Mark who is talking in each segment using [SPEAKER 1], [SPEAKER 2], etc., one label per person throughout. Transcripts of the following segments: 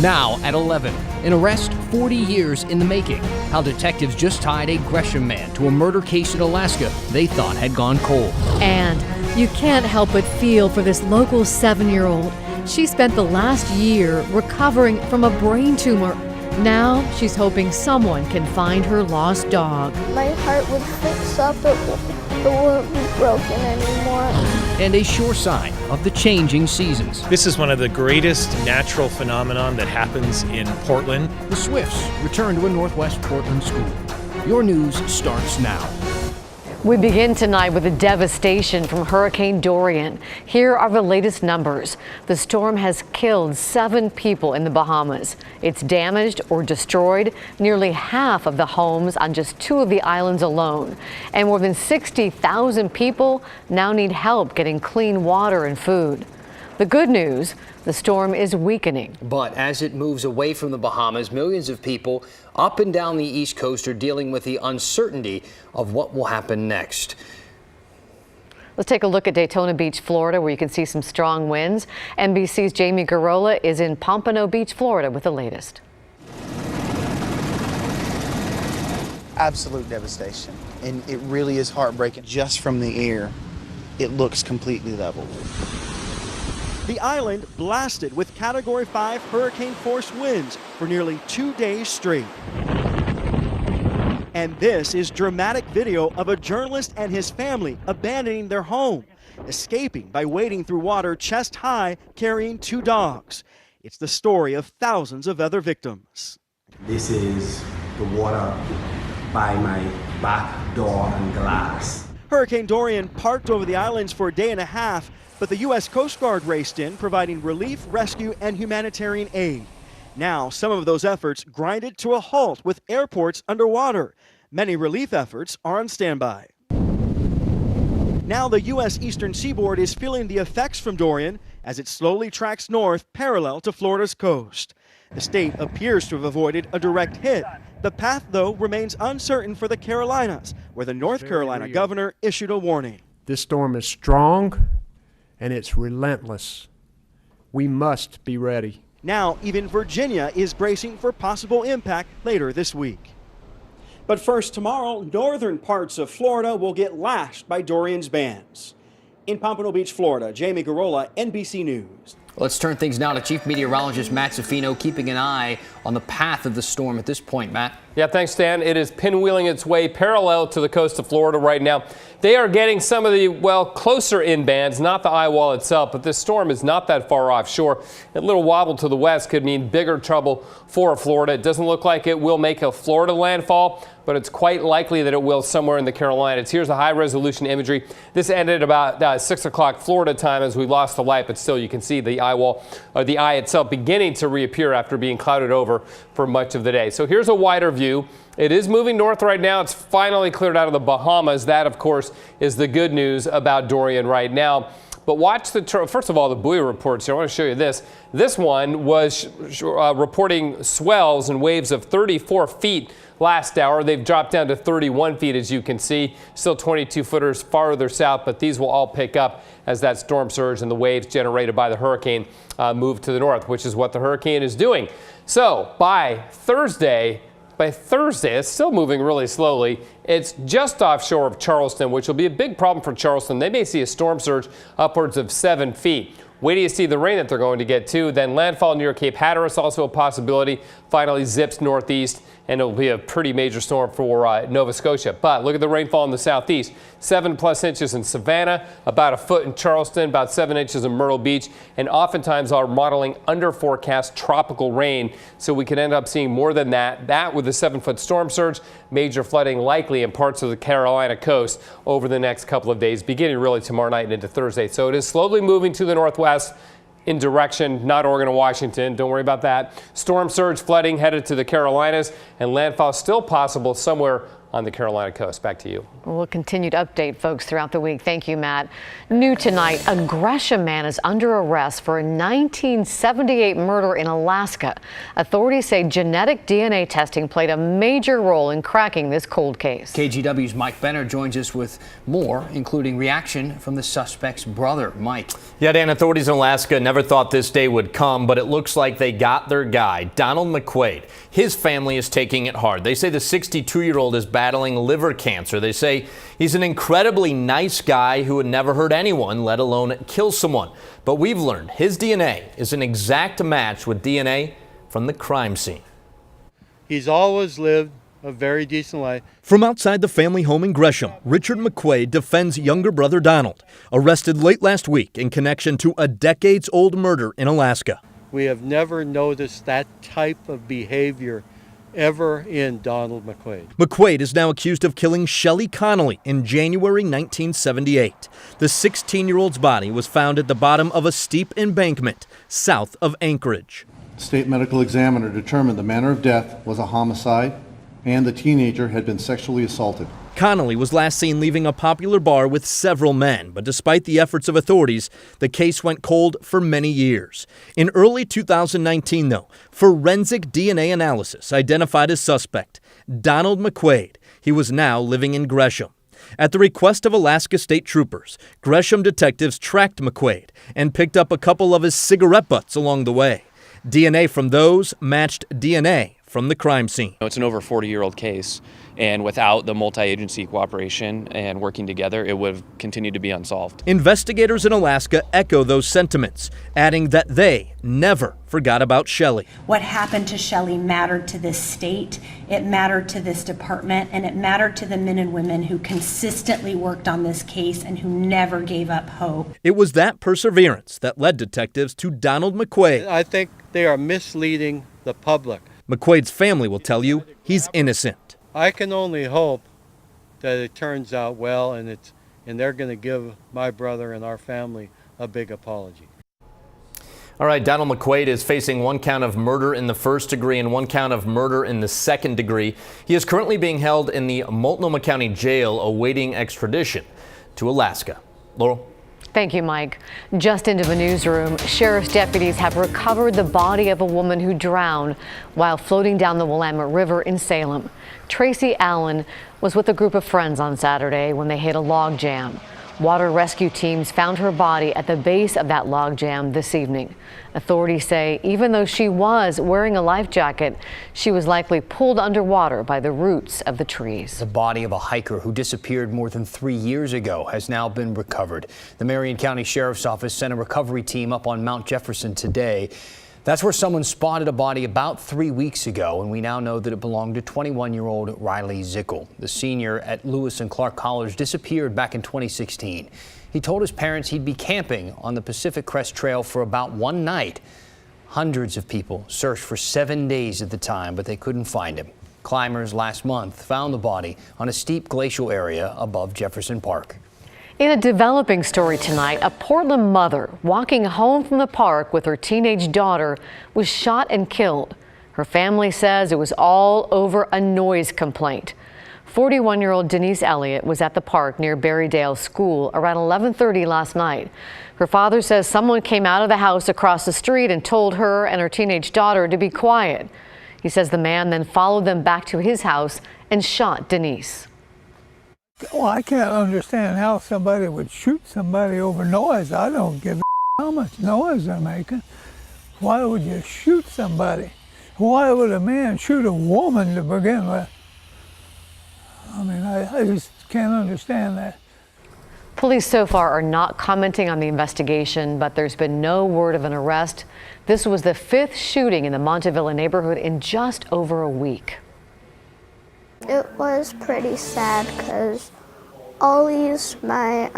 [SPEAKER 1] Now at 11, an arrest 40 years in the making. How detectives just tied a Gresham man to a murder case in Alaska they thought had gone cold.
[SPEAKER 2] And you can't help but feel for this local 7-year-old. She spent the last year recovering from a brain tumor. Now she's hoping someone can find her lost dog.
[SPEAKER 3] My heart would fix up, it wouldn't be broken anymore.
[SPEAKER 1] And a sure sign of the changing seasons.
[SPEAKER 4] This is one of the greatest natural phenomenon that happens in Portland.
[SPEAKER 1] The Swifts return to a Northwest Portland school. Your news starts now.
[SPEAKER 2] We begin tonight with the devastation from Hurricane Dorian. Here are the latest numbers. The storm has killed 7 people in the Bahamas. It's damaged or destroyed nearly half of the homes on just 2 of the islands alone. And more than 60,000 people now need help getting clean water and food. The good news, the storm is weakening.
[SPEAKER 5] But as it moves away from the Bahamas, millions of people up and down the East Coast are dealing with the uncertainty of what will happen next.
[SPEAKER 2] Let's take a look at Daytona Beach, Florida, where you can see some strong winds. NBC's Jamie Garola is in Pompano Beach, Florida, with the latest.
[SPEAKER 6] Absolute devastation, and it really is heartbreaking. Just from the air, it looks completely level.
[SPEAKER 7] The island blasted with Category 5 hurricane-force winds for nearly 2 days straight. And this is dramatic video of a journalist and his family abandoning their home, escaping by wading through water chest high, carrying 2 dogs. It's the story of thousands of other victims.
[SPEAKER 8] This is the water by my back door and glass.
[SPEAKER 7] Hurricane Dorian parked over the islands for a day and a half, but the U.S. Coast Guard raced in, providing relief, rescue, and humanitarian aid. Now, some of those efforts grinded to a halt with airports underwater. Many relief efforts are on standby. Now the U.S. eastern seaboard is feeling the effects from Dorian as it slowly tracks north parallel to Florida's coast. The state appears to have avoided a direct hit. The path, though, remains uncertain for the Carolinas, where the North Carolina governor issued a warning.
[SPEAKER 9] This storm is strong and it's relentless. We must be ready.
[SPEAKER 7] Now, even Virginia is bracing for possible impact later this week. But first, tomorrow, northern parts of Florida will get lashed by Dorian's bands. In Pompano Beach, Florida, Jamie Garola, NBC News.
[SPEAKER 5] Let's turn things now to Chief Meteorologist Matt Zaffino, keeping an eye on the path of the storm at this point. Matt?
[SPEAKER 10] Yeah, thanks, Dan. It is pinwheeling its way parallel to the coast of Florida right now. They are getting some of the, well, closer in bands, not the eye wall itself, but this storm is not that far offshore. A little wobble to the west could mean bigger trouble for Florida. It doesn't look like it will make a Florida landfall, but it's quite likely that it will somewhere in the Carolinas. Here's the high-resolution imagery. This ended about 6 o'clock Florida time as we lost the light, but still you can see the eye wall, or the eye itself, beginning to reappear after being clouded over for much of the day. So here's a wider view. It is moving north right now. It's finally cleared out of the Bahamas. That, of course, is the good news about Dorian right now. But watch first of all, the buoy reports here. I want to show you this. This one was reporting swells and waves of 34 feet last hour. They've dropped down to 31 feet, as you can see. Still 22 footers farther south, but these will all pick up as that storm surge and the waves generated by the hurricane move to the north, which is what the hurricane is doing. So by Thursday, it's still moving really slowly. It's just offshore of Charleston, which will be a big problem for Charleston. They may see a storm surge upwards of 7 feet. Wait till you see the rain that they're going to get too. Then landfall near Cape Hatteras, also a possibility. Finally zips northeast, and it'll be a pretty major storm for Nova Scotia. But look at the rainfall in the southeast. 7+ inches in Savannah, about a foot in Charleston, about 7 inches in Myrtle Beach, and oftentimes are modeling under forecast tropical rain. So we could end up seeing more than that. That with a 7-foot storm surge, major flooding likely in parts of the Carolina coast over the next couple of days, beginning really tomorrow night and into Thursday. So it is slowly moving to the northwest in direction, not Oregon or Washington. Don't worry about that. Storm surge flooding headed to the Carolinas, and landfall still possible somewhere on the Carolina coast. Back to you.
[SPEAKER 2] We'll continue to update folks throughout the week. Thank you, Matt. New tonight, a Gresham man is under arrest for a 1978 murder in Alaska. Authorities say genetic DNA testing played a major role in cracking this cold case.
[SPEAKER 5] KGW's Mike Benner joins us with more, including reaction from the suspect's brother. Mike.
[SPEAKER 11] Yeah, Dan, authorities in Alaska never thought this day would come, but it looks like they got their guy, Donald McQuaid. His family is taking it hard. They say the 62-year-old is battling liver cancer. They say he's an incredibly nice guy who would never hurt anyone, let alone kill someone. But we've learned his DNA is an exact match with DNA from the crime scene.
[SPEAKER 12] He's always lived a very decent life.
[SPEAKER 13] From outside the family home in Gresham, Richard McQuaid defends younger brother Donald, arrested late last week in connection to a decades-old murder in Alaska.
[SPEAKER 12] We have never noticed that type of behavior ever in Donald McQuaid.
[SPEAKER 13] McQuaid is now accused of killing Shelley Connolly in January 1978. The 16-year-old's body was found at the bottom of a steep embankment south of Anchorage.
[SPEAKER 14] State medical examiner determined the manner of death was a homicide and the teenager had been sexually assaulted.
[SPEAKER 13] Connolly was last seen leaving a popular bar with several men, but despite the efforts of authorities, the case went cold for many years. In early 2019, though, forensic DNA analysis identified his suspect, Donald McQuaid. He was now living in Gresham. At the request of Alaska State Troopers, Gresham detectives tracked McQuaid and picked up a couple of his cigarette butts along the way. DNA from those matched DNA from the crime scene.
[SPEAKER 15] It's an over 40-year-old case, and without the multi-agency cooperation and working together, it would have continued to be unsolved.
[SPEAKER 13] Investigators in Alaska echo those sentiments, adding that they never forgot about Shelley.
[SPEAKER 16] What happened to Shelley mattered to this state, it mattered to this department, and it mattered to the men and women who consistently worked on this case and who never gave up hope.
[SPEAKER 13] It was that perseverance that led detectives to Donald McQuaid.
[SPEAKER 12] I think they are misleading the public.
[SPEAKER 13] McQuaid's family will tell you he's innocent.
[SPEAKER 12] I can only hope that it turns out well, and they're going to give my brother and our family a big apology.
[SPEAKER 11] All right, Donald McQuaid is facing one count of murder in the first degree and one count of murder in the second degree. He is currently being held in the Multnomah County Jail awaiting extradition to Alaska. Laurel?
[SPEAKER 2] Thank you, Mike. Just into the newsroom, sheriff's deputies have recovered the body of a woman who drowned while floating down the Willamette River in Salem. Tracy Allen was with a group of friends on Saturday when they hit a log jam. Water rescue teams found her body at the base of that log jam this evening. Authorities say even though she was wearing a life jacket, she was likely pulled underwater by the roots of the trees.
[SPEAKER 5] The body of a hiker who disappeared more than 3 years ago has now been recovered. The Marion County Sheriff's Office sent a recovery team up on Mount Jefferson today. That's where someone spotted a body about 3 weeks ago, and we now know that it belonged to 21-year-old Riley Zickel. The senior at Lewis and Clark College disappeared back in 2016. He told his parents he'd be camping on the Pacific Crest Trail for about one night. Hundreds of people searched for 7 days at the time, but they couldn't find him. Climbers last month found the body on a steep glacial area above Jefferson Park.
[SPEAKER 2] In a developing story tonight, a Portland mother walking home from the park with her teenage daughter was shot and killed. Her family says it was all over a noise complaint. 41-year-old Denise Elliott was at the park near Berrydale School around 11:30 last night. Her father says someone came out of the house across the street and told her and her teenage daughter to be quiet. He says the man then followed them back to his house and shot Denise.
[SPEAKER 17] Well, I can't understand how somebody would shoot somebody over noise. I don't give a how much noise they're making. Why would you shoot somebody? Why would a man shoot a woman to begin with? I mean, I just can't understand that.
[SPEAKER 2] Police so far are not commenting on the investigation, but there's been no word of an arrest. This was the 5th shooting in the Montevilla neighborhood in just over a week.
[SPEAKER 3] It was pretty sad because Ollie's my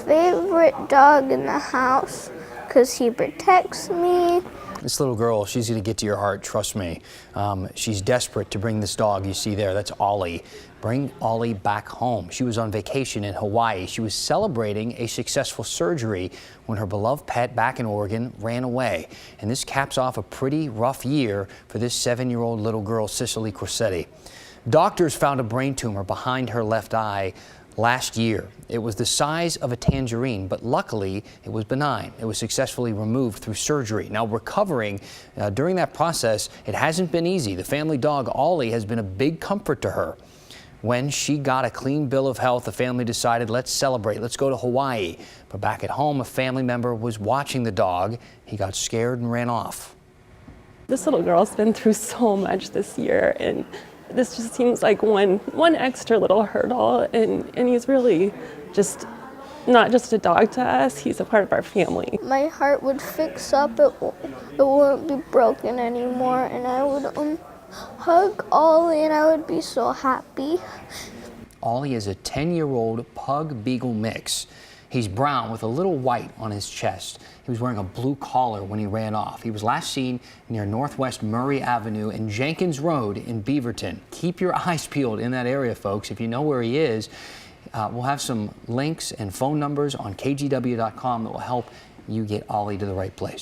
[SPEAKER 3] favorite dog in the house because he protects me.
[SPEAKER 5] This little girl, she's going to get to your heart, trust me. She's desperate to bring this dog you see there. That's Ollie. Bring Ollie back home. She was on vacation in Hawaii. She was celebrating a successful surgery when her beloved pet back in Oregon ran away. And this caps off a pretty rough year for this 7-year-old little girl, Cicely Corsetti. Doctors found a brain tumor behind her left eye last year. It was the size of a tangerine, but luckily it was benign. It was successfully removed through surgery. Now recovering during that process, it hasn't been easy. The family dog Ollie has been a big comfort to her. When she got a clean bill of health, the family decided, let's celebrate, let's go to Hawaii. But back at home, a family member was watching the dog. He got scared and ran off.
[SPEAKER 18] This little girl's been through so much this year, and this just seems like one extra little hurdle, and he's really just not just a dog to us, he's a part of our family.
[SPEAKER 3] My heart would fix up, it wouldn't be broken anymore, and I would hug Ollie and I would be so happy.
[SPEAKER 5] Ollie is a 10-year-old pug beagle mix. He's brown with a little white on his chest. He was wearing a blue collar when he ran off. He was last seen near Northwest Murray Avenue and Jenkins Road in Beaverton. Keep your eyes peeled in that area, folks. If you know where he is, we'll have some links and phone numbers on kgw.com that will help you get Ollie to the right place.